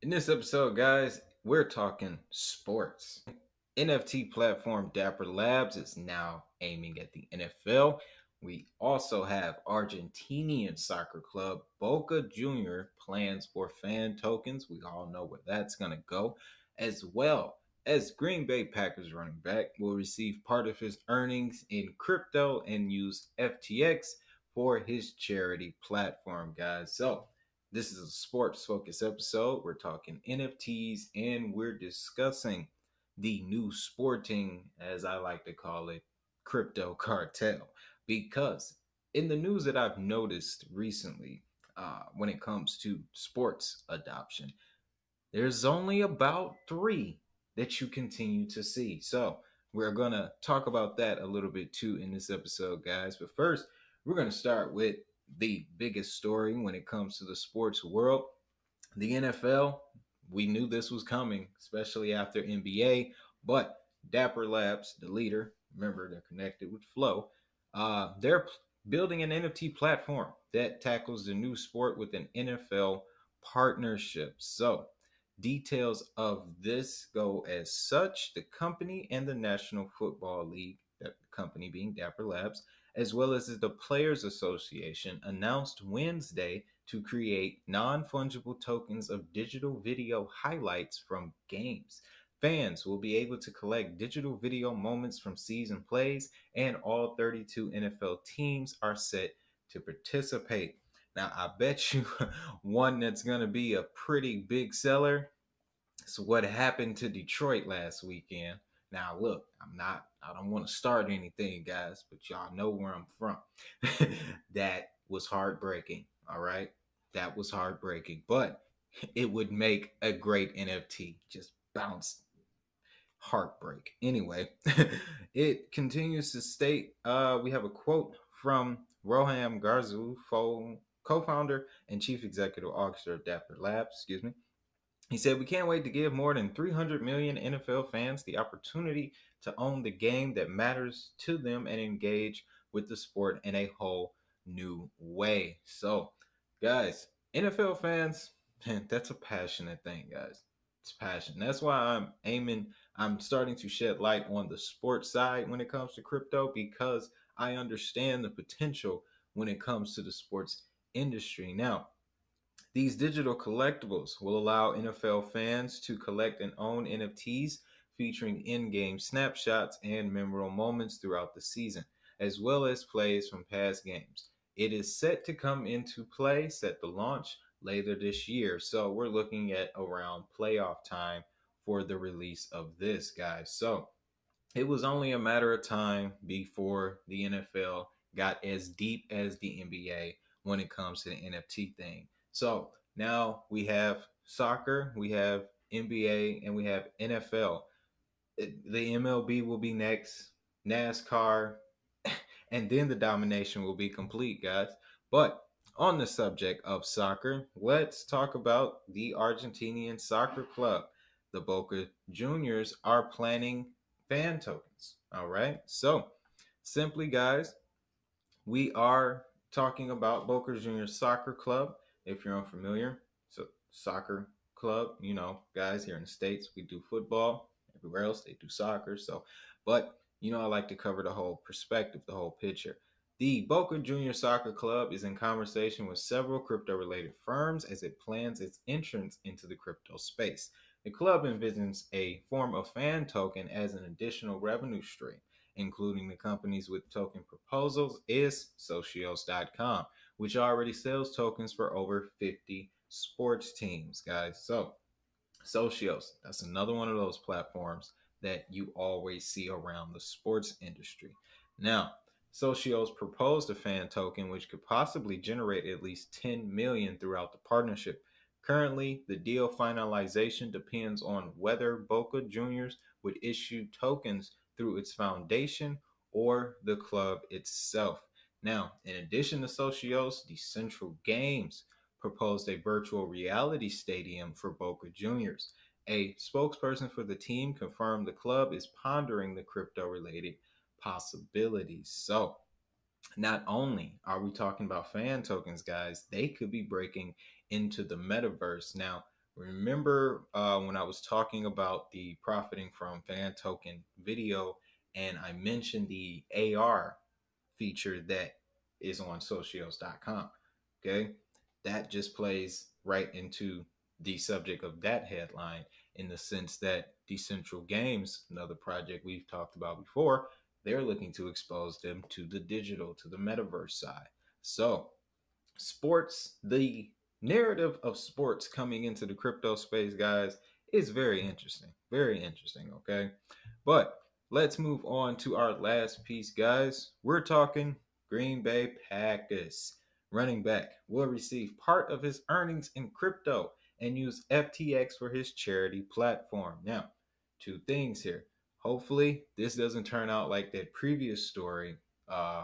In this episode, guys, we're talking sports. NFT platform Dapper Labs is now aiming at the NFL. We also have Argentinian soccer club Boca Junior plans for fan tokens. We all know where that's going to go, as well as Green Bay Packers running back will receive part of his earnings in crypto and use FTX for his charity platform, guys. So, this is a sports focused episode. We're talking NFTs and we're discussing the new sporting, as I like to call it, crypto cartel. Because in the news that I've noticed recently, when it comes to sports adoption, there's only about three that you continue to see. So we're going to talk about that a little bit too in this episode, guys. But first, we're going to start with the biggest story when it comes to the sports world. The NFL, we knew this was coming, especially after NBA, but Dapper Labs, the leader, remember they're connected with Flow, they're building an NFT platform that tackles the new sport with an NFL partnership. So, details of this go as such. The company and the National Football League, that company being Dapper Labs, as well as the Players Association, announced Wednesday to create non fungible tokens of digital video highlights from games. Fans will be able to collect digital video moments from season plays, and all 32 NFL teams are set to participate. Now, I bet you one that's going to be a pretty big seller is what happened to Detroit last weekend. Now, look, I don't want to start anything, guys, but y'all know where I'm from. That was heartbreaking, all right? That was heartbreaking, but it would make a great NFT. Just bounce heartbreak. Anyway, it continues to state we have a quote from Roham Garzu, co-founder and chief executive officer of Dapper Labs, excuse me. He said, "We can't wait to give more than 300 million NFL fans the opportunity to own the game that matters to them and engage with the sport in a whole new way." So, guys, NFL fans, man, that's a passionate thing, guys. It's passion. That's why I'm starting to shed light on the sports side when it comes to crypto, because I understand the potential when it comes to the sports industry. Now, these digital collectibles will allow NFL fans to collect and own NFTs featuring in game snapshots and memorable moments throughout the season, as well as plays from past games. It is set to come into play, set to launch later this year. So we're looking at around playoff time for the release of this, guys. So it was only a matter of time before the NFL got as deep as the NBA when it comes to the NFT thing. So now we have soccer, we have NBA, and we have NFL. The MLB will be next, NASCAR, and then the domination will be complete, guys. But on the subject of soccer, let's talk about the Argentinian soccer club. The Boca Juniors are planning fan tokens. All right. So, simply, guys, we are talking about Boca Juniors Soccer Club. If you're unfamiliar, so soccer club, guys, here in the States, we do football. Everywhere else, they do soccer. So, but I like to cover the whole perspective, the whole picture. The Boca Junior Soccer Club is in conversation with several crypto related firms as it plans its entrance into the crypto space. The club envisions a form of fan token as an additional revenue stream. Including the companies with token proposals is Socios.com, which already sells tokens for over 50 sports teams, guys. So, Socios, that's another one of those platforms that you always see around the sports industry. Now, Socios proposed a fan token which could possibly generate at least 10 million throughout the partnership. Currently, the deal finalization depends on whether Boca Juniors would issue tokens through its foundation or the club itself. Now, in addition to Socios, Decentral Games proposed a virtual reality stadium for Boca Juniors. A spokesperson for the team confirmed the club is pondering the crypto related possibilities. So, not only are we talking about fan tokens, guys, they could be breaking into the metaverse. Now, Remember when I was talking about the profiting from fan token video, and I mentioned the AR feature that is on socios.com. Okay. That just plays right into the subject of that headline in the sense that Decentral Games, another project we've talked about before, they're looking to expose them to the digital, to the metaverse side. So, sports, the narrative of sports coming into the crypto space, guys, is very interesting. Very interesting, okay? But let's move on to our last piece, guys. We're talking Green Bay Packers. Running back will receive part of his earnings in crypto and use FTX for his charity platform. Now, two things here. Hopefully, this doesn't turn out like that previous story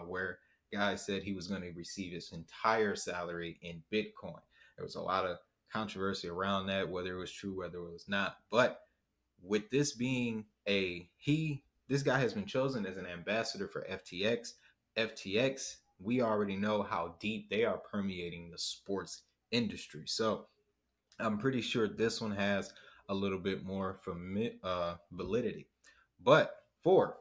where guy said he was going to receive his entire salary in Bitcoin. There was a lot of controversy around that, whether it was true, whether it was not. But with this being this guy has been chosen as an ambassador for FTX. FTX, we already know how deep they are permeating the sports industry. So I'm pretty sure this one has a little bit more validity. But for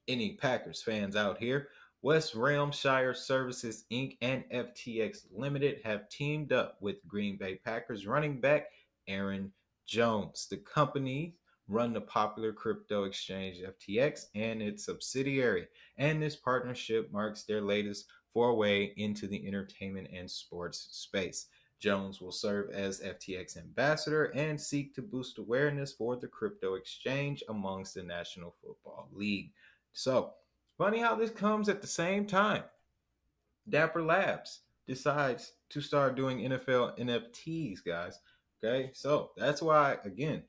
any Packers fans out here, West Ramshire Services Inc. and FTX Limited have teamed up with Green Bay Packers running back Aaron Jones. The company run the popular crypto exchange FTX and its subsidiary, and this partnership marks their latest foray into the entertainment and sports space. Jones will serve as FTX ambassador and seek to boost awareness for the crypto exchange amongst the National Football League. So, funny how this comes at the same time. Dapper Labs decides to start doing NFL NFTs, guys. Okay, so that's why, again,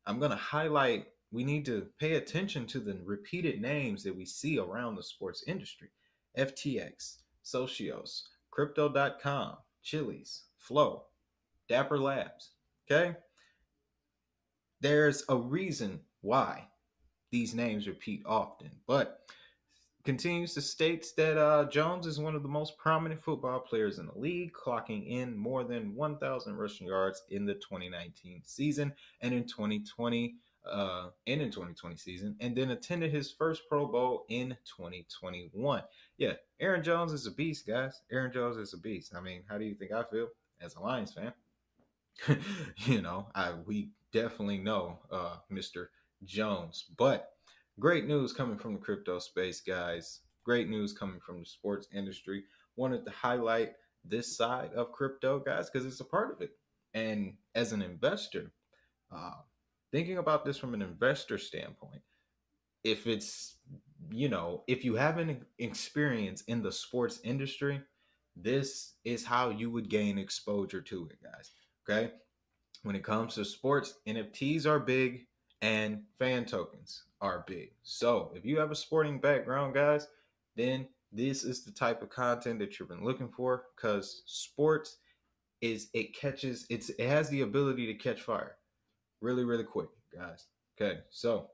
I'm going to highlight we need to pay attention to the repeated names that we see around the sports industry. FTX, Socios, Crypto.com, Chili's, Flow, Dapper Labs. Okay? There's a reason why these names repeat often, but continues to state that Jones is one of the most prominent football players in the league, clocking in more than 1,000 rushing yards in the 2019 season and in 2020 season, and then attended his first Pro Bowl in 2021. Yeah, Aaron Jones is a beast, guys. Aaron Jones is a beast. I mean, how do you think I feel as a Lions fan? We definitely know Mr. Jones. But great news coming from the crypto space, guys. Great news coming from the sports industry. Wanted to highlight this side of crypto, guys, because it's a part of it. And as an investor, uh, thinking about this from an investor standpoint, if it's, if you have an experience in the sports industry, this is how you would gain exposure to it, guys. Okay. When it comes to sports, NFTs are big and fan tokens are big. So if you have a sporting background, guys, then this is the type of content that you've been looking for, because sports it has the ability to catch fire really, really quick, guys. Okay, so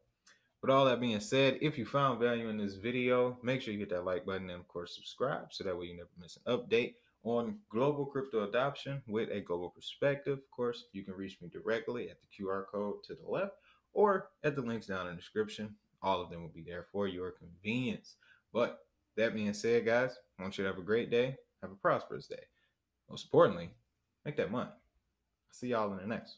with all that being said, if you found value in this video, make sure you hit that like button and, of course, subscribe so that way you never miss an update on global crypto adoption with a global perspective. Of course, you can reach me directly at the QR code to the left or at the links down in the description. All of them will be there for your convenience. But that being said, guys, I want you to have a great day. Have a prosperous day. Most importantly, make that money. I'll see y'all in the next.